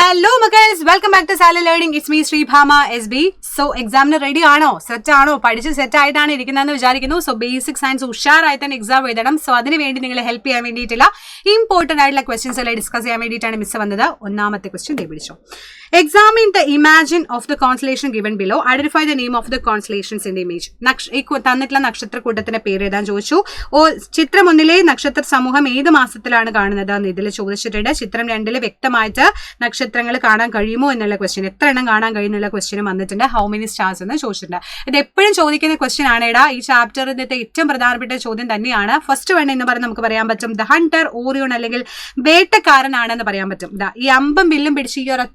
Hello Muggles, welcome back to Salad Learning. It's me Sribhama SB. So examiner ready ആണോ? Set ആണോ? പഠിച്ച് set ആയിട്ടാണ് ഇരിക്കുന്നതെന്ന് വിചാരിക്കുന്നു. So basic science ഉഷാറായി തന്നെ എക്സാം എഴുതണം. സോ അതിന് വേണ്ടി നിങ്ങളെ ഹെൽപ്പ് ചെയ്യാൻ വേണ്ടിയിട്ടുള്ള ഇമ്പോർട്ടന്റ് ആയിട്ടുള്ള ക്വസ്റ്റ്യൻസ് എല്ലാം ഡിസ്കസ് ചെയ്യാൻ വേണ്ടിയിട്ടാണ് മിസ് വന്നത്. ഒന്നാമത്തെ ക്വസ്റ്റ്യൻ പിടിച്ചോ. Examine the imagine of the constellation given below. Identify the name of the constellations in the image. തന്നിട്ടുള്ള നക്ഷത്രക്കൂട്ടത്തിന്റെ പേര് എഴുതാൻ ചോദിച്ചു. ചിത്രം 1 നക്ഷത്ര സമൂഹം ഏത് മാസത്തിലാണ് കാണുന്നത് എന്ന് ഇതിൽ ചോദിച്ചിട്ടുണ്ട്. ചിത്രം 2 വ്യക്തമായിട്ട് നക്ഷത്രങ്ങൾ കാണാൻ കഴിയുമോ എന്നുള്ള ക്വസ്റ്റ്യൻ, എത്ര എണ്ണം കാണാൻ കഴിയുന്നുള്ള ക്വസ്റ്റ്യനും വന്നിട്ടുണ്ട്. ഹൗ മെനി സ്റ്റാർസ് എന്ന് ചോദിച്ചിട്ടുണ്ട്. ഇത് എപ്പോഴും ചോദിക്കുന്ന ക്വസ്റ്റ്യൻ ആണ്. ഈ ചാപ്റ്ററിന്റെ ഏറ്റവും പ്രധാനപ്പെട്ട ചോദ്യം തന്നെയാണ്. ഫസ്റ്റ് വൺ എന്ന് പറഞ്ഞ് നമുക്ക് പറയാൻ പറ്റും ദ ഹണ്ടർ, ഓറിയോൺ അല്ലെങ്കിൽ വേട്ടക്കാരനാണെന്ന് പറയാൻ പറ്റും. ഈ അമ്പും വില്ലും പിടിച്ച് ഈ ഒരു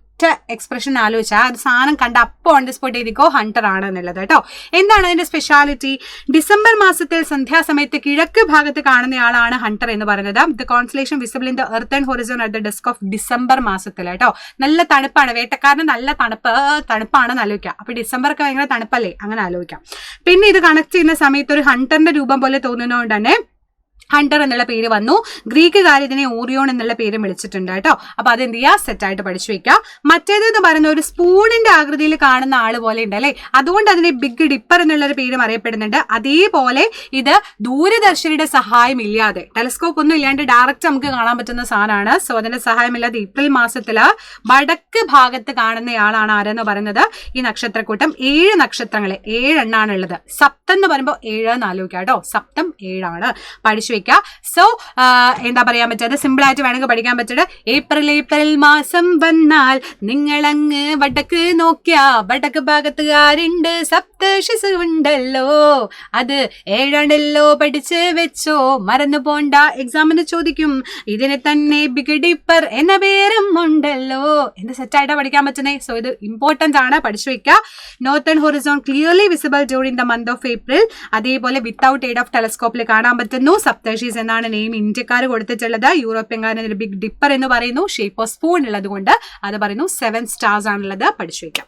എക്സ്പ്രഷൻ ആലോചിച്ചാൽ അത് സാധനം കണ്ട അപ്പോൾ ഓൺ ദി സ്പോട്ട് എഴുതിക്കോ ഹണ്ടർ ആണ് എന്നുള്ളത് കേട്ടോ. എന്താണ് അതിന്റെ സ്പെഷ്യാലിറ്റി? ഡിസംബർ മാസത്തിൽ സന്ധ്യാസമയത്ത് കിഴക്ക് ഭാഗത്ത് കാണുന്നയാളാണ് ഹണ്ടർ എന്ന് പറയുന്നത്. The constellation visible in the earth and Horizon at the desk of December മാസത്തിൽ കേട്ടോ. നല്ല തണുപ്പാണ്, വേട്ടക്കാരന് നല്ല തണുപ്പാണെന്ന് ആലോചിക്കാം. അപ്പൊ ഡിസംബർ ഒക്കെ ഭയങ്കര തണുപ്പല്ലേ, അങ്ങനെ ആലോചിക്കാം. പിന്നെ ഇത് കണക്ട് ചെയ്യുന്ന സമയത്ത് ഒരു ഹണ്ടറിന്റെ രൂപം പോലെ തോന്നുന്നതുകൊണ്ട് തന്നെ ഹണ്ടർ എന്നുള്ള പേര് വന്നു. ഗ്രീക്കുകാർ ഇതിനെ ഓറിയോൺ എന്നുള്ള പേരും വിളിച്ചിട്ടുണ്ട് കേട്ടോ. അപ്പൊ അതെന്ത് ചെയ്യുക, സെറ്റ് ആയിട്ട് പഠിച്ചു വെക്കുക. മറ്റേതെന്ന് പറയുന്ന ഒരു സ്പൂണിന്റെ ആകൃതിയിൽ കാണുന്ന ആള് പോലെ ഉണ്ട് അല്ലെ, അതുകൊണ്ട് അതിനെ ബിഗ് ഡിപ്പർ എന്നുള്ള ഒരു പേരും അറിയപ്പെടുന്നുണ്ട്. അതേപോലെ ഇത് ദൂരദർശിനിയുടെ സഹായം ഇല്ലാതെ, ടെലസ്കോപ്പ് ഒന്നും ഇല്ലാണ്ട് ഡയറക്റ്റ് നമുക്ക് കാണാൻ പറ്റുന്ന സാധനമാണ്. സോ അതിന്റെ സഹായമില്ലാതെ ഏപ്രിൽ മാസത്തില് വടക്ക് ഭാഗത്ത് കാണുന്നയാളാണ് ആരെന്ന് പറയുന്നത് ഈ നക്ഷത്രക്കൂട്ടം. 7 നക്ഷത്രങ്ങളെ 7 എണ്ണാണ് ഉള്ളത്. സപ്തം എന്ന് പറയുമ്പോൾ 7 എന്ന് ആലോചിക്കാം കേട്ടോ. സപ്തം 7 ആണ്. പഠിച്ചു വെക്കുക. സോ എന്താ പറയാൻ പറ്റുക, സിമ്പിൾ ആയിട്ട് വേണമെങ്കിൽ പഠിക്കാൻ പറ്റുന്നത് ഏപ്രിൽ മാസം വന്നാൽ നിങ്ങളങ്ങ് വടക്ക് നോക്കിയ വടക്ക് ഭാഗത്തുകാരുണ്ട്, സപ്തർഷിസ് ഉണ്ടല്ലോ, അത് 7 പഠിച്ച് വെച്ചോ, മറന്നു പോണ്ട, എക്സാമിന് ചോദിക്കും. ഇതിനെ തന്നെ ബിഗ് ഡിപ്പർ എന്ന പേരും ഉണ്ടല്ലോ. എന്ത് സെറ്റായിട്ടാണ് പഠിക്കാൻ പറ്റുന്നേ. സോ ഇത് ഇമ്പോർട്ടന്റ് ആണ്, പഠിച്ചു വെക്കുക. Northern Horizon clearly visible during the month of April. അതേപോലെ വിത്തൗട്ട് എയ്ഡ് ഓഫ് ടെലസ്കോപ്പിൽ കാണാൻ പറ്റുന്നു. സപ്തർഷീസ് എന്നാണ് നെയിം ഇന്ത്യക്കാർ കൊടുത്തിട്ടുള്ളത്. യൂറോപ്യൻകാരൻ ബിഗ് ഡിപ്പർ എന്ന് പറയുന്നു. ഷേപ്പ് ഓഫ് സ്പൂൺ ഉള്ളത് കൊണ്ട് അത് പറയുന്നു 7 സ്റ്റാർസ് ആണുള്ളത്. പഠിച്ചു വയ്ക്കാം.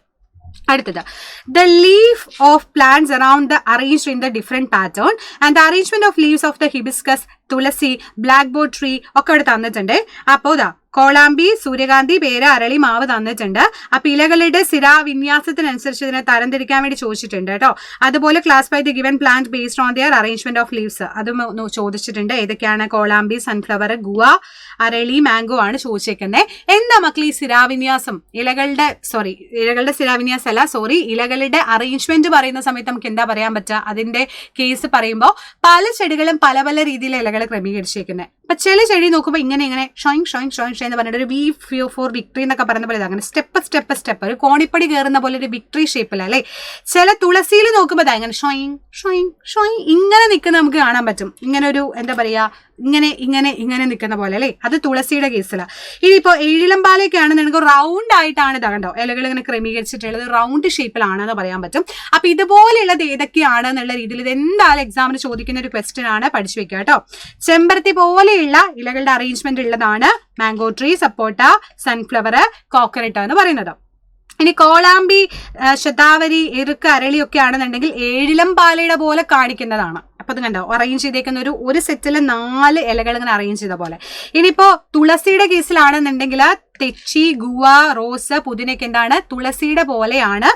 അടുത്തത് the leaf of plants around the arranged in the different pattern and the arrangement of leaves of the hibiscus, tulsi, blackboard tree ഒക്കെ ഇവിടെ തന്നിട്ടുണ്ട്. അപ്പോ കോളാമ്പി, സൂര്യകാന്തി, പേര, അരളി, മാവ് തന്നിട്ടുണ്ട്. അപ്പൊ ഇലകളുടെ സ്ഥിരാവിന്യാസത്തിനനുസരിച്ച് ഇതിനെ തരംതിരിക്കാൻ വേണ്ടി ചോദിച്ചിട്ടുണ്ട് കേട്ടോ. അതുപോലെ class by the given plant based on their arrangement of leaves അതും ചോദിച്ചിട്ടുണ്ട്. ഏതൊക്കെയാണ്? കോളാമ്പി, സൺഫ്ലവർ, ഗുവ, അരളി, മാംഗോ ആണ് ചോദിച്ചേക്കുന്നത്. എന്താ മക്കൾ ഈ സ്ഥിരാവിന്യാസം? ഇലകളുടെ സ്ഥിരാവിന്യാസം അല്ല, ഇലകളുടെ അറേഞ്ച്മെന്റ് പറയുന്ന സമയത്ത് നമുക്ക് എന്താ പറയാൻ പറ്റുക? അതിന്റെ കേസ് പറയുമ്പോൾ പല ചെടികളും പല പല രീതിയിൽ ഇലകളെ ക്രമീകരിച്ചേക്കുന്നത്. അപ്പൊ ചില ചെടി നോക്കുമ്പോൾ ഇങ്ങനെ ഷോയിങ് എന്ന് പറഞ്ഞിട്ട് ഒരു വി ഫോർ വിക്ടറി എന്നൊക്കെ പറയുന്ന പോലെ അങ്ങനെ സ്റ്റെപ്പ് ഒരു കോണിപ്പടി കയറുന്ന പോലെ ഒരു വിക്ടറി ഷേപ്പിലല്ലേ. ചില തുളസിയിൽ നോക്കുമ്പോൾ അങ്ങനെ ഷോയിങ് ഇങ്ങനെ നിൽക്കുന്ന നമുക്ക് കാണാൻ പറ്റും. ഇങ്ങനെ ഒരു എന്താ പറയാ, ഇങ്ങനെ നിൽക്കുന്ന പോലെ അല്ലേ. അത് തുളസിയുടെ കേസിലാണ്. ഇനിയിപ്പോ ഏഴിലമ്പാലയൊക്കെ ആണെന്നുണ്ടെങ്കിൽ റൗണ്ട് ആയിട്ടാണ് ഇതാകണ്ടോ ഇലകൾ ഇങ്ങനെ ക്രമീകരിച്ചിട്ടുള്ളത്, റൗണ്ട് ഷേപ്പിലാണെന്ന് പറയാൻ പറ്റും. അപ്പൊ ഇതുപോലെയുള്ളത് ഏതൊക്കെയാണ് എന്നുള്ള രീതിയിൽ ഇത് എന്തായാലും എക്സാമിന് ചോദിക്കുന്ന ഒരു ക്വസ്റ്റ്യൻ ആണ്. പഠിച്ചു വെക്കുക കേട്ടോ. ചെമ്പരത്തി പോലെയുള്ള ഇലകളുടെ അറേഞ്ച്മെന്റ് ഉള്ളതാണ് മാംഗോ ട്രീ, സപ്പോട്ട, സൺഫ്ലവർ, കോക്കനട്ട് എന്ന് പറയുന്നത്. ഇനി കോളാമ്പി, ശതാവരി, എറുക്ക്, അരളി ഒക്കെ ആണെന്നുണ്ടെങ്കിൽ ഏഴിലമ്പാലയുടെ പോലെ കാണിക്കുന്നതാണ്. അപ്പൊ അത് കണ്ടോ അറേഞ്ച് ചെയ്തേക്കുന്ന ഒരു സെറ്റിൽ 4 ഇലകൾ ഇങ്ങനെ അറേഞ്ച് ചെയ്ത പോലെ. ഇനിയിപ്പോ തുളസിയുടെ കേസിലാണെന്നുണ്ടെങ്കിൽ തെച്ചി, ഗുവ, റോസ്, പുതിനയൊക്കെ എന്താണ് തുളസിയുടെ പോലെയാണ്.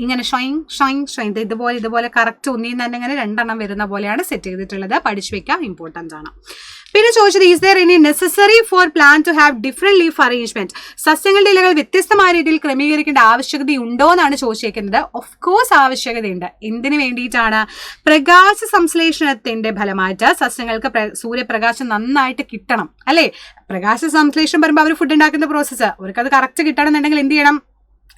ഇങ്ങനെ ഷോയിങ് ഇതുപോലെ കറക്റ്റ് ഒന്നിന്ന് തന്നെ ഇങ്ങനെ 2 എണ്ണം വരുന്ന പോലെയാണ് സെറ്റ് ചെയ്തിട്ടുള്ളത്. പഠിച്ചു വെക്കാം, ഇമ്പോർട്ടന്റ് ആണ്. പിന്നെ ചോദിച്ചത് is there any necessary for plant to have different leaf arrangement? സസ്യങ്ങളുടെ ഇലകൾ വ്യത്യസ്തമായ രീതിയിൽ ക്രമീകരിക്കേണ്ട ആവശ്യകതയുണ്ടോ എന്നാണ് ചോദിച്ചേക്കുന്നത്. Of course ആവശ്യകതയുണ്ട്. എന്തിനു വേണ്ടിയിട്ടാണ്? പ്രകാശ സംശ്ലേഷണത്തിന്റെ ഫലമായിട്ട് സസ്യങ്ങൾക്ക് സൂര്യപ്രകാശം നന്നായിട്ട് കിട്ടണം അല്ലെ. പ്രകാശ സംശ്ലേഷണം പറയുമ്പോൾ അവർ ഫുഡ് ഉണ്ടാക്കുന്ന പ്രോസസ്സ് അവർക്കത് കറക്റ്റ് കിട്ടണം എന്നുണ്ടെങ്കിൽ എന്ത് ചെയ്യണം?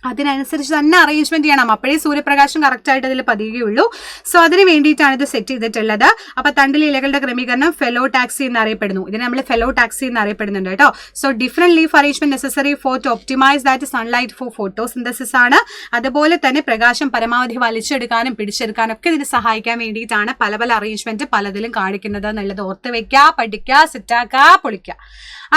അതിനനുസരിച്ച് തന്നെ അറേഞ്ച്മെന്റ് ചെയ്യണം. അപ്പോഴേ സൂര്യപ്രകാശം കറക്റ്റ് ആയിട്ട് അതിൽ പതിയുകയുള്ളൂ. സോ അതിന് വേണ്ടിയിട്ടാണ് ഇത് സെറ്റ് ചെയ്തിട്ടുള്ളത്. അപ്പൊ തണ്ടിലെ ഇലകളുടെ ക്രമീകരണം ഫെലോ ടാക്സി എന്ന് അറിയപ്പെടുന്നു. ഇതിനെ നമ്മൾ ഫെലോ ടാക്സി എന്ന് അറിയപ്പെടുന്നുണ്ട് കേട്ടോ. So different leaf arrangement necessary for to optimise that sunlight for photosynthesis ആണ്. അതുപോലെ തന്നെ പ്രകാശം പരമാവധി വലിച്ചെടുക്കാനും പിടിച്ചെടുക്കാനും ഒക്കെ ഇതിന് സഹായിക്കാൻ വേണ്ടിയിട്ടാണ് പല പല അറേഞ്ച്മെന്റ് പലതിലും കാണിക്കുന്നത് എന്നുള്ളത് ഓർത്ത് വെക്കുക, പഠിക്കുക, സെറ്റാക്കുക, പൊളിക്കുക.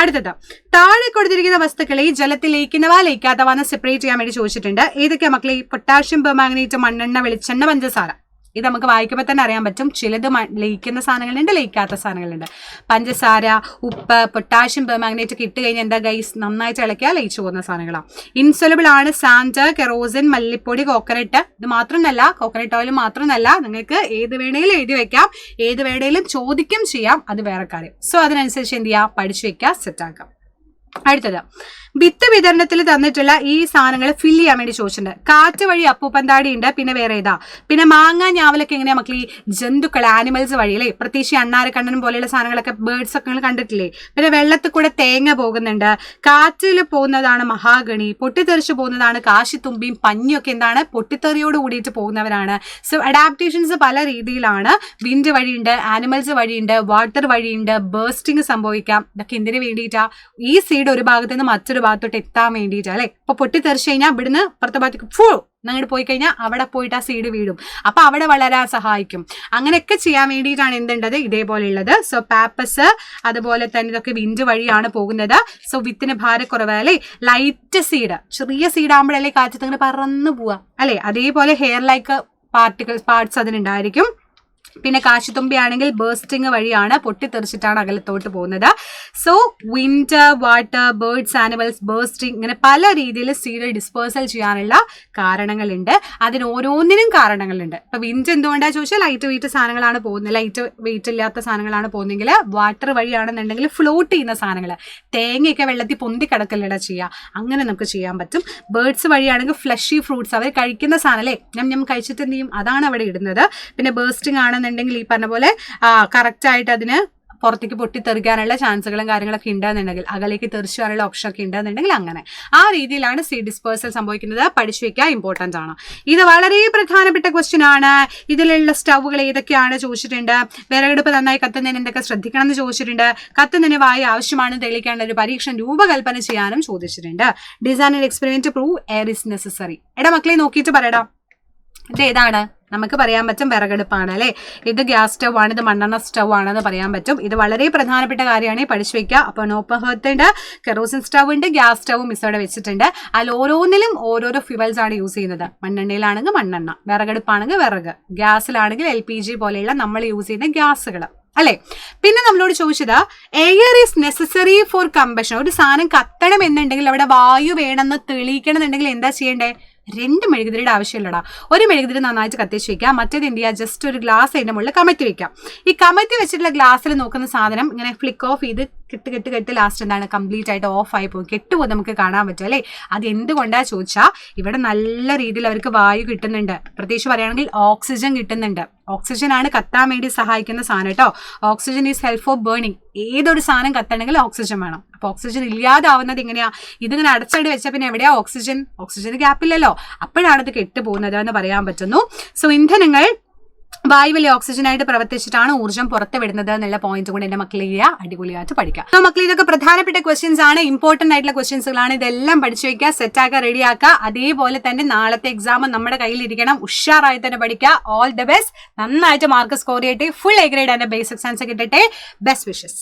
അടുത്തത് താഴെ കൊടുത്തിരിക്കുന്ന വസ്തുക്കളെ ജലത്തിൽ ലയിക്കുന്നവ ലയിക്കാത്തവ എന്ന് സെപ്പറേറ്റ് ചെയ്യാൻ വേണ്ടി ചോദിച്ചിട്ടുണ്ട്. ഏതൊക്കെയാ മക്കളെ? പൊട്ടാഷ്യം, പെർമാംഗനേറ്റ്, മണ്ണെണ്ണ, വെളിച്ചെണ്ണ, പഞ്ചസാര. ഇത് നമുക്ക് വായിക്കുമ്പോൾ തന്നെ അറിയാൻ പറ്റും. ചിലത് ലയിക്കുന്ന സാധനങ്ങളുണ്ട്, ലയിക്കാത്ത സാധനങ്ങളുണ്ട്. പഞ്ചസാര, ഉപ്പ്, പൊട്ടാഷ്യം പെർമാഗ്നേറ്റ് ഒക്കെ ഇട്ട് കഴിഞ്ഞാൽ എന്താ ഗൈസ്, നന്നായിട്ട് ഇളക്കിയാൽ ലയിച്ചു പോകുന്ന സാധനങ്ങളാണ്. ഇൻസൊലബിൾ ആണ് സാൻഡ്, കെറോസിൻ, മല്ലിപ്പൊടി, കോക്കനട്ട്. ഇത് മാത്രമല്ല, കോക്കനട്ട് ഓയിൽ മാത്രമല്ല, നിങ്ങൾക്ക് ഏത് വേണേലും എഴുതി വെക്കാം, ഏത് വേണേലും ചോദിക്കും ചെയ്യാം, അത് വേറെ കാര്യം. സോ അതിനനുസരിച്ച് എന്ത് ചെയ്യുക, പഠിച്ചു വെക്കുക, സെറ്റാക്കാം. അടുത്തത്, വിത്ത് വിതരണത്തിൽ തന്നിട്ടുള്ള ഈ സാധനങ്ങൾ ഫില്ല് ചെയ്യാൻ വേണ്ടി ചോദിച്ചിട്ടുണ്ട്. കാറ്റ് വഴി അപ്പൂപ്പന്താടി ഉണ്ട്, പിന്നെ വേറെ ഏതാ, പിന്നെ മാങ്ങ ഞാവലൊക്കെ എങ്ങനെയാ മക്കൾ, ഈ ജന്തുക്കൾ ആനിമൽസ് വഴി അല്ലേ, പ്രത്യേകിച്ച് അണ്ണാരക്കണ്ണൻ പോലെയുള്ള സാധനങ്ങളൊക്കെ ബേർഡ്സ് ഒക്കെ നിങ്ങൾ കണ്ടിട്ടില്ലേ. പിന്നെ വെള്ളത്തിൽ കൂടെ തേങ്ങ പോകുന്നുണ്ട്, കാറ്റിൽ പോകുന്നതാണ് മഹാഗണി, പൊട്ടിത്തെറിച്ച് പോകുന്നതാണ് കാശിത്തുമ്പിയും പഞ്ഞിയൊക്കെ എന്താണ് പൊട്ടിത്തെറിയോട് കൂടിയിട്ട് പോകുന്നവരാണ്. സോ അഡാപ്റ്റേഷൻസ് പല രീതിയിലാണ്. വിൻഡ് വഴിയുണ്ട്, ആനിമൽസ് വഴിയുണ്ട്, വാട്ടർ വഴിയുണ്ട്, ബേസ്റ്റിംഗ് സംഭവിക്കാം. ഇതൊക്കെ എന്തിനു വേണ്ടിയിട്ടാ, ഈ സീഡ് ഒരു ഭാഗത്ത് നിന്ന് മറ്റൊരു ഭാഗത്തോട്ട് എത്താൻ വേണ്ടിയിട്ടാ അല്ലെ. ഇപ്പൊ പൊട്ടിത്തെറിച്ച് കഴിഞ്ഞാൽ ഇവിടുന്ന് പുറത്തെ ഭാഗത്തേക്ക് ഫുൾ അങ്ങോട്ട് പോയി കഴിഞ്ഞാൽ അവിടെ പോയിട്ട് ആ സീഡ് വീടും, അപ്പൊ അവിടെ വളരാൻ സഹായിക്കും. അങ്ങനെയൊക്കെ ചെയ്യാൻ വേണ്ടിയിട്ടാണ് എന്തുണ്ടത്, ഇതേപോലെയുള്ളത്. സോ പാപ്പസ്, അതുപോലെ തന്നെ ഇതൊക്കെ വിൻഡ് വഴിയാണ് പോകുന്നത്. സോ വിത്തിന് ഭാരക്കുറവ് അല്ലെ. ലൈറ്റ് സീഡ്, ചെറിയ സീഡ് ആകുമ്പോഴല്ലേ കാറ്റത്ത് അങ്ങനെ പറന്നു പോവാ അല്ലെ. അതേപോലെ ഹെയർ ലൈക്ക് പാർട്സ് അതിനുണ്ടായിരിക്കും. പിന്നെ കാശിത്തുമ്പി ആണെങ്കിൽ ബേസ്റ്റിംഗ് വഴിയാണ്, പൊട്ടിത്തെറിച്ചിട്ടാണ് അകലത്തോട്ട് പോകുന്നത്. So wind, water, birds, animals, bursting, ഇങ്ങനെ പല രീതിയിൽ സീഡ് ഡിസ്പേഴ്സൽ ചെയ്യാനുള്ള കാരണങ്ങളുണ്ട്. അതിന് ഓരോന്നിനും കാരണങ്ങളുണ്ട്. ഇപ്പൊ വിൻഡ് എന്തുകൊണ്ടാണ് ചോദിച്ചാൽ ലൈറ്റ് വെയിറ്റ് സാധനങ്ങളാണ് പോകുന്നത്, ലൈറ്റ് വെയിറ്റ് ഇല്ലാത്ത സാധനങ്ങളാണ് പോകുന്നതെങ്കിൽ. വാട്ടർ വഴിയാണെന്നുണ്ടെങ്കിൽ ഫ്ലോട്ട് ചെയ്യുന്ന സാധനങ്ങൾ, തേങ്ങയൊക്കെ വെള്ളത്തിൽ പൊന്തി കിടക്കല്ലട ചെയ്യുക, അങ്ങനെ നമുക്ക് ചെയ്യാൻ പറ്റും. ബേർഡ്സ് വഴിയാണെങ്കിൽ ഫ്ലഷി ഫ്രൂട്ട്സ്, അവർ കഴിക്കുന്ന സാധനം അല്ലേ, ഞാൻ കഴിച്ചിട്ട് എന്ത് ചെയ്യും, അതാണ് അവിടെ ഇടുന്നത്. പിന്നെ ബേസ്റ്റിംഗ് ആണെന്നുണ്ടെങ്കിൽ ഈ പറഞ്ഞ പോലെ കറക്റ്റ് ആയിട്ട് അതിന് പുറത്തേക്ക് പൊട്ടിത്തെറിക്കാനുള്ള ചാൻസുകളും കാര്യങ്ങളൊക്കെ ഉണ്ടെന്നുണ്ടെങ്കിൽ, അകലേക്ക് തെറിച്ചു വരാനുള്ള ഓപ്ഷൻ ഒക്കെ ഉണ്ടെന്നുണ്ടെങ്കിൽ, അങ്ങനെ ആ രീതിയിലാണ് സീഡ് ഡിസ്പേഴ്സൽ സംഭവിക്കുന്നത്. പഠിച്ചു വെക്കുക, ഇമ്പോർട്ടൻ്റ് ആണ്. ഇത് വളരെ പ്രധാനപ്പെട്ട ക്വസ്റ്റ്യൻ ആണ്. ഇതിലുള്ള സ്റ്റൗകൾ ഏതൊക്കെയാണ് ചോദിച്ചിട്ടുണ്ട്. വിറകടുപ്പ് നന്നായി കത്തുന്നതിന് എന്തൊക്കെ ശ്രദ്ധിക്കണം എന്ന് ചോദിച്ചിട്ടുണ്ട്. കത്തുന്നതിന് വായു ആവശ്യമാണെന്ന് തെളിയിക്കാനുള്ള ഒരു പരീക്ഷണം രൂപകൽപ്പന ചെയ്യാനും ചോദിച്ചിട്ടുണ്ട്. Design and experiment prove air is necessary. എടാ മക്കളെ നോക്കിയിട്ട് പറയടാ, ഇത് ഏതാണ്, നമുക്ക് പറയാൻ പറ്റും വിറകടുപ്പാണ് അല്ലെ. ഇത് ഗ്യാസ് സ്റ്റവ് ആണ്, ഇത് മണ്ണെണ്ണ സ്റ്റവ് ആണെന്ന് പറയാൻ പറ്റും. ഇത് വളരെ പ്രധാനപ്പെട്ട കാര്യമാണ്, പഠിച്ചു വെക്കുക. അപ്പോൾ നോപ്പർ ഹെർത്ത് ഉണ്ട്, കെറോസിൻ സ്റ്റവ് ഉണ്ട്, ഗ്യാസ് സ്റ്റവും മിസ്സോടെ വെച്ചിട്ടുണ്ട്. അതിൽ ഓരോന്നിലും ഓരോരോ ഫ്യൂവൽസ് ആണ് യൂസ് ചെയ്യുന്നത്. മണ്ണെണ്ണയിലാണെങ്കിൽ മണ്ണെണ്ണ, വിറകടുപ്പാണെങ്കിൽ വിറക്, ഗ്യാസിലാണെങ്കിൽ LPG പോലെയുള്ള നമ്മൾ യൂസ് ചെയ്യുന്ന ഗ്യാസുകൾ അല്ലെ. പിന്നെ നമ്മളോട് ചോദിച്ചത് air is necessary four combustion. ഒരു സാധനം കത്തണം എന്നുണ്ടെങ്കിൽ അവിടെ വായു വേണമെന്ന് തെളിയിക്കണം എന്നുണ്ടെങ്കിൽ എന്താ ചെയ്യണ്ടേ, 2 മെഴുകുതിരിയുടെ ആവശ്യമില്ലടാ. ഒരു മെഴുകുതിരി നന്നായിട്ട് കത്തിച്ച് വെക്കാം, മറ്റേത് എന്ത് ചെയ്യുക, ജസ്റ്റ് ഒരു ഗ്ലാസ് അതിൻ്റെ മുകളിൽ കമത്തി വെക്കാം. ഈ കമത്തി വെച്ചിട്ടുള്ള ഗ്ലാസ്സിൽ നോക്കുന്ന സാധനം ഇങ്ങനെ ഫ്ലിക്ക് ഓഫ് ചെയ്ത് കെട്ട് ലാസ്റ്റ് എന്താണ് കംപ്ലീറ്റ് ആയിട്ട് ഓഫ് ആയി പോകും, കെട്ടുപോകും, നമുക്ക് കാണാൻ പറ്റും അല്ലേ. അത് എന്തുകൊണ്ടാണ് ചോദിച്ചാൽ ഇവിടെ നല്ല രീതിയിൽ അവർക്ക് വായു കിട്ടുന്നുണ്ട്. പ്രത്യേകിച്ച് പറയുകയാണെങ്കിൽ ഓക്സിജൻ കിട്ടുന്നുണ്ട്. ഓക്സിജൻ ആണ് കത്താൻ വേണ്ടി സഹായിക്കുന്ന സാധനം കേട്ടോ. Oxygen is help four burning. ഏതൊരു സാധനം കത്തണമെങ്കിൽ ഓക്സിജൻ വേണം. അപ്പൊ ഓക്സിജൻ ഇല്ലാതാവുന്നത് എങ്ങനെയാ, ഇതിങ്ങനെ അടച്ചടി വെച്ചാൽ പിന്നെ എവിടെയാ ഓക്സിജന് ഗ്യാപ്പില്ലല്ലോ, അപ്പോഴാണ് ഇത് കെട്ടുപോകുന്നത് എന്ന് പറയാൻ പറ്റുന്നു. സോ ഇന്ധനങ്ങൾ വായുവിലെ ഓക്സിജനായിട്ട് പ്രവർത്തിച്ചിട്ടാണ് ഊർജ്ജം പുറത്ത് വിടുന്നത് എന്നുള്ള പോയിന്റ് കൊണ്ട് എന്റെ മക്കളെ അടിപൊളിയായിട്ട് പഠിക്കാം. സോ മക്കളെ ഇതൊക്കെ പ്രധാനപ്പെട്ട ക്വസ്റ്റ്യൻസ് ആണ്, ഇമ്പോർട്ടന്റ് ആയിട്ടുള്ള ക്വസ്റ്റ്യൻസുകളാണ്. ഇതെല്ലാം പഠിച്ചു വെക്കുക, സെറ്റാക്കുക, റെഡിയാക്കുക. അതേപോലെ തന്നെ നാളത്തെ എക്സാം നമ്മുടെ കയ്യിൽ ഇരിക്കണം. ഉഷാറായി തന്നെ പഠിക്കുക. All the best. നന്നായിട്ട് മാർക്ക് സ്കോർ ചെയ്യട്ടെ. Full A grade and basic science കിട്ടട്ടെ. Best wishes.